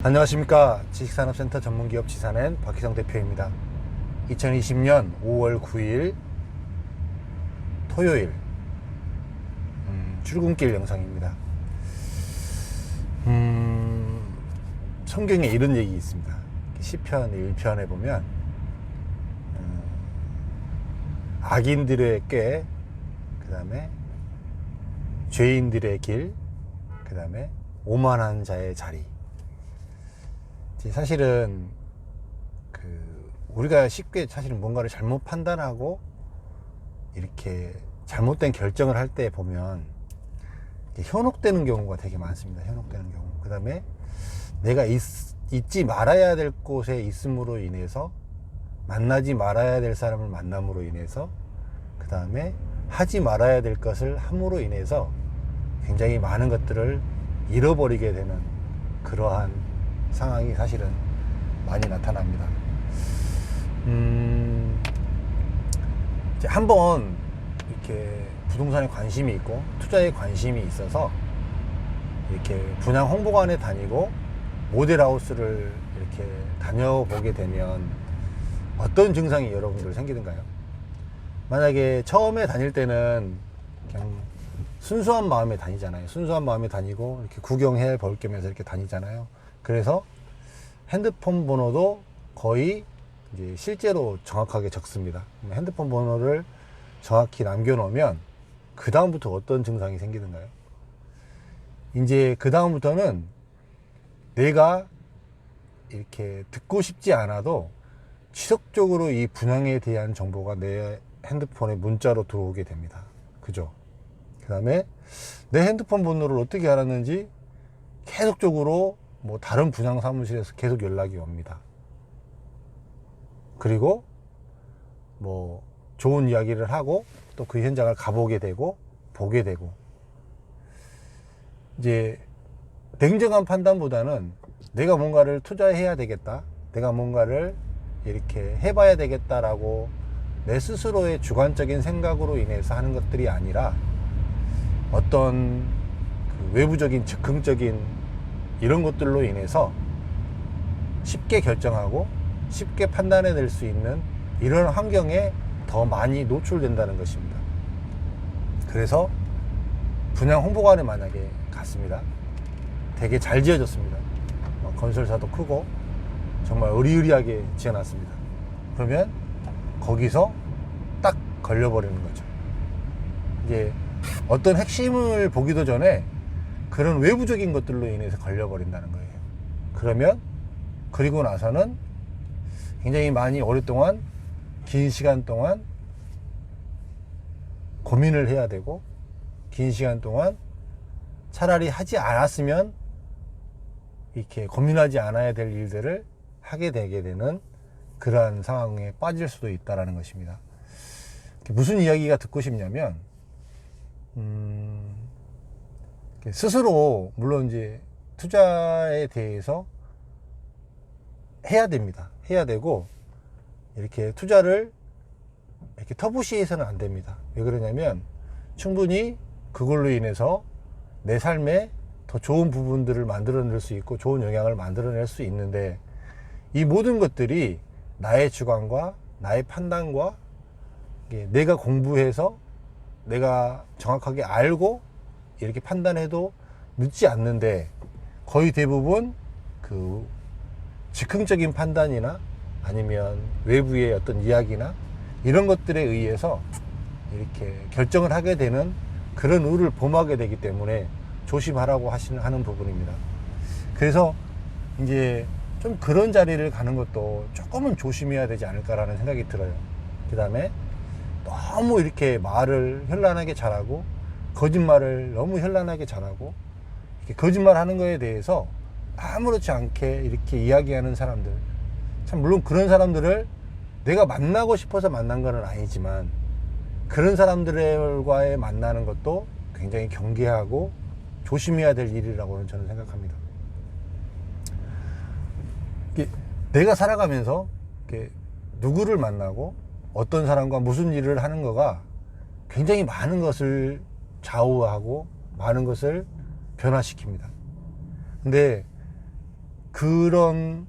안녕하십니까. 지식산업센터 전문기업 지산엔 박희성 대표입니다. 2020년 5월 9일 토요일 출근길 영상입니다. 성경에 이런 얘기 있습니다. 시편 1편에 보면 악인들의 꾀, 그 다음에 죄인들의 길, 그 다음에 오만한 자의 자리. 사실은 우리가 쉽게 사실은 뭔가를 잘못 판단하고 이렇게 잘못된 결정을 할 때 보면 현혹되는 경우가 되게 많습니다. 현혹되는 경우. 그 다음에 내가 있지 말아야 될 곳에 있음으로 인해서, 만나지 말아야 될 사람을 만남으로 인해서, 그 다음에 하지 말아야 될 것을 함으로 인해서 굉장히 많은 것들을 잃어버리게 되는 그러한 상황이 사실은 많이 나타납니다. 이제 한번 이렇게 부동산에 관심이 있고 투자에 관심이 있어서 이렇게 분양 홍보관에 다니고 모델하우스를 이렇게 다녀보게 되면 어떤 증상이 여러분들 생기는가요? 만약에 처음에 다닐 때는 그냥 순수한 마음에 다니잖아요. 순수한 마음에 다니고 이렇게 구경해 볼 겸해서 이렇게 다니잖아요. 그래서 핸드폰 번호도 거의 이제 실제로 정확하게 적습니다. 핸드폰 번호를 정확히 남겨놓으면 그 다음부터 어떤 증상이 생기는가요? 이제 그 다음부터는 내가 이렇게 듣고 싶지 않아도 지속적으로 이 분양에 대한 정보가 내 핸드폰에 문자로 들어오게 됩니다. 그죠? 그 다음에 내 핸드폰 번호를 어떻게 알았는지 계속적으로 다른 분양 사무실에서 계속 연락이 옵니다. 그리고 좋은 이야기를 하고 또 그 현장을 가보게 되고 보게 되고, 이제 냉정한 판단보다는 내가 뭔가를 투자해야 되겠다, 내가 뭔가를 이렇게 해봐야 되겠다라고 내 스스로의 주관적인 생각으로 인해서 하는 것들이 아니라 어떤 외부적인 즉흥적인 이런 것들로 인해서 쉽게 결정하고 쉽게 판단해낼 수 있는 이런 환경에 더 많이 노출된다는 것입니다. 그래서 분양 홍보관에 만약에 갔습니다. 되게 잘 지어졌습니다. 건설사도 크고 정말 의리의리하게 지어놨습니다. 그러면 거기서 딱 걸려버리는 거죠. 이제 어떤 핵심을 보기도 전에 그런 외부적인 것들로 인해서 걸려버린다는 거예요. 그리고 나서는 굉장히 많이 오랫동안, 긴 시간 동안 고민을 해야 되고, 긴 시간 동안 차라리 하지 않았으면 이렇게 고민하지 않아야 될 일들을 하게 되게 되는 그러한 상황에 빠질 수도 있다는 것입니다. 무슨 이야기가 듣고 싶냐면, 스스로 물론 이제 투자에 대해서 해야 됩니다. 해야 되고, 이렇게 투자를 이렇게 터부시해서는 안 됩니다. 왜 그러냐면 충분히 그걸로 인해서 내 삶에 더 좋은 부분들을 만들어낼 수 있고 좋은 영향을 만들어낼 수 있는데, 이 모든 것들이 나의 주관과 나의 판단과 내가 공부해서 내가 정확하게 알고 이렇게 판단해도 늦지 않는데, 거의 대부분 즉흥적인 판단이나 아니면 외부의 어떤 이야기나 이런 것들에 의해서 이렇게 결정을 하게 되는 그런 의를 범하게 되기 때문에 조심하라고 하는 부분입니다. 그래서 이제 좀 그런 자리를 가는 것도 조금은 조심해야 되지 않을까라는 생각이 들어요. 그 다음에 너무 이렇게 말을 현란하게 잘하고 거짓말을 너무 현란하게 잘하고 이렇게 거짓말하는 거에 대해서 아무렇지 않게 이렇게 이야기하는 사람들, 참 물론 그런 사람들을 내가 만나고 싶어서 만난 건 아니지만 그런 사람들과의 만나는 것도 굉장히 경계하고 조심해야 될 일이라고는 저는 생각합니다. 내가 살아가면서 누구를 만나고 어떤 사람과 무슨 일을 하는 거가 굉장히 많은 것을 좌우하고 많은 것을 변화시킵니다. 근데 그런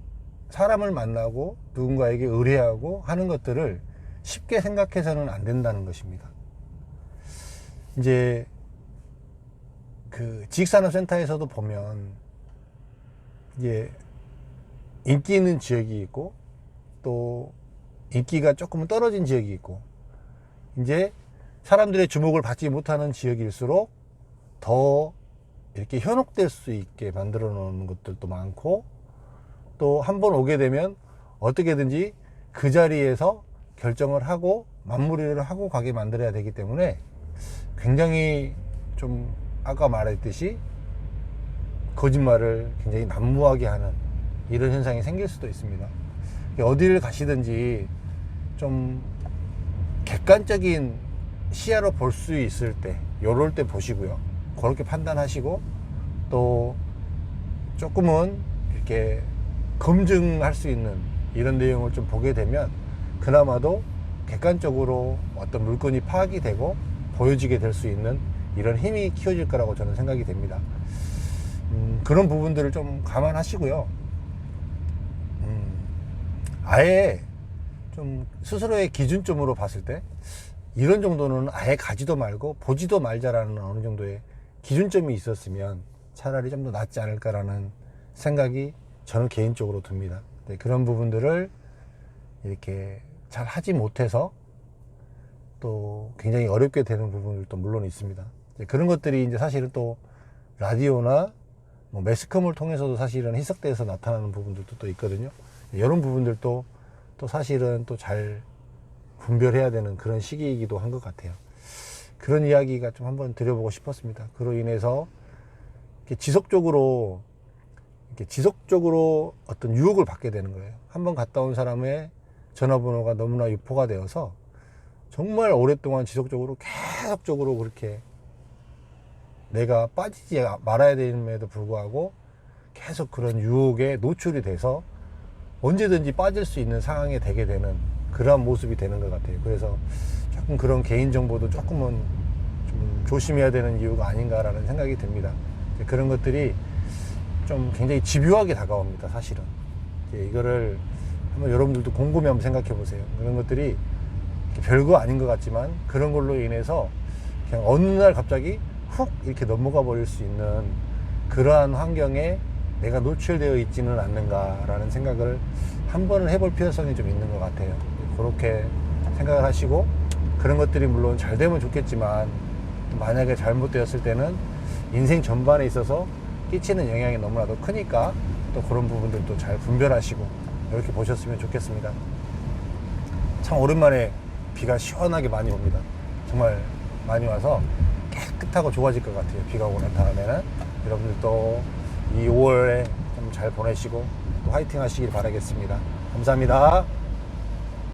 사람을 만나고 누군가에게 의뢰하고 하는 것들을 쉽게 생각해서는 안 된다는 것입니다. 이제 그 지식산업센터에서도 보면 이제 인기 있는 지역이 있고 또 인기가 조금 떨어진 지역이 있고 이제 사람들의 주목을 받지 못하는 지역일수록 더 이렇게 현혹될 수 있게 만들어 놓는 것들도 많고 또 한 번 오게 되면 어떻게든지 그 자리에서 결정을 하고 마무리를 하고 가게 만들어야 되기 때문에 굉장히 좀 아까 말했듯이 거짓말을 굉장히 난무하게 하는 이런 현상이 생길 수도 있습니다. 어디를 가시든지 좀 객관적인 시야로 볼 수 있을 때 요럴 때 보시고요. 그렇게 판단하시고 또 조금은 이렇게 검증할 수 있는 이런 내용을 좀 보게 되면 그나마도 객관적으로 어떤 물건이 파악이 되고 보여지게 될 수 있는 이런 힘이 키워질 거라고 저는 생각이 됩니다. 그런 부분들을 좀 감안하시고요. 아예 좀 스스로의 기준점으로 봤을 때 이런 정도는 아예 가지도 말고 보지도 말자라는 어느 정도의 기준점이 있었으면 차라리 좀 더 낫지 않을까라는 생각이 저는 개인적으로 듭니다. 네, 그런 부분들을 이렇게 잘 하지 못해서 또 굉장히 어렵게 되는 부분들도 물론 있습니다. 그런 것들이 이제 사실은 또 라디오나 뭐 매스컴을 통해서도 사실은 희석돼서 나타나는 부분들도 또 있거든요. 이런 부분들도 또 사실은 또 잘 분별해야 되는 그런 시기이기도 한 것 같아요. 그런 이야기가 좀 한번 드려보고 싶었습니다. 그로 인해서 이렇게 지속적으로 어떤 유혹을 받게 되는 거예요. 한번 갔다 온 사람의 전화번호가 너무나 유포가 되어서 정말 오랫동안 지속적으로 계속적으로 그렇게 내가 빠지지 말아야 됨에도 불구하고 계속 그런 유혹에 노출이 돼서 언제든지 빠질 수 있는 상황에 되게 되는 그러한 모습이 되는 것 같아요. 그래서 조금 그런 개인정보도 조금은 좀 조심해야 되는 이유가 아닌가라는 생각이 듭니다. 그런 것들이 좀 굉장히 집요하게 다가옵니다, 사실은. 이거를 한번 여러분들도 곰곰이 한번 생각해 보세요. 그런 것들이 별거 아닌 것 같지만 그런 걸로 인해서 그냥 어느 날 갑자기 훅 이렇게 넘어가 버릴 수 있는 그러한 환경에 내가 노출되어 있지는 않는가라는 생각을 한 번은 해볼 필요성이 좀 있는 것 같아요. 그렇게 생각을 하시고 그런 것들이 물론 잘 되면 좋겠지만 만약에 잘못되었을 때는 인생 전반에 있어서 끼치는 영향이 너무나도 크니까 또 그런 부분들도 잘 분별하시고 이렇게 보셨으면 좋겠습니다. 참 오랜만에 비가 시원하게 많이 옵니다. 정말 많이 와서 깨끗하고 좋아질 것 같아요. 비가 오고 난 다음에는 여러분들도 이 5월에 좀 잘 보내시고 또 화이팅 하시길 바라겠습니다. 감사합니다.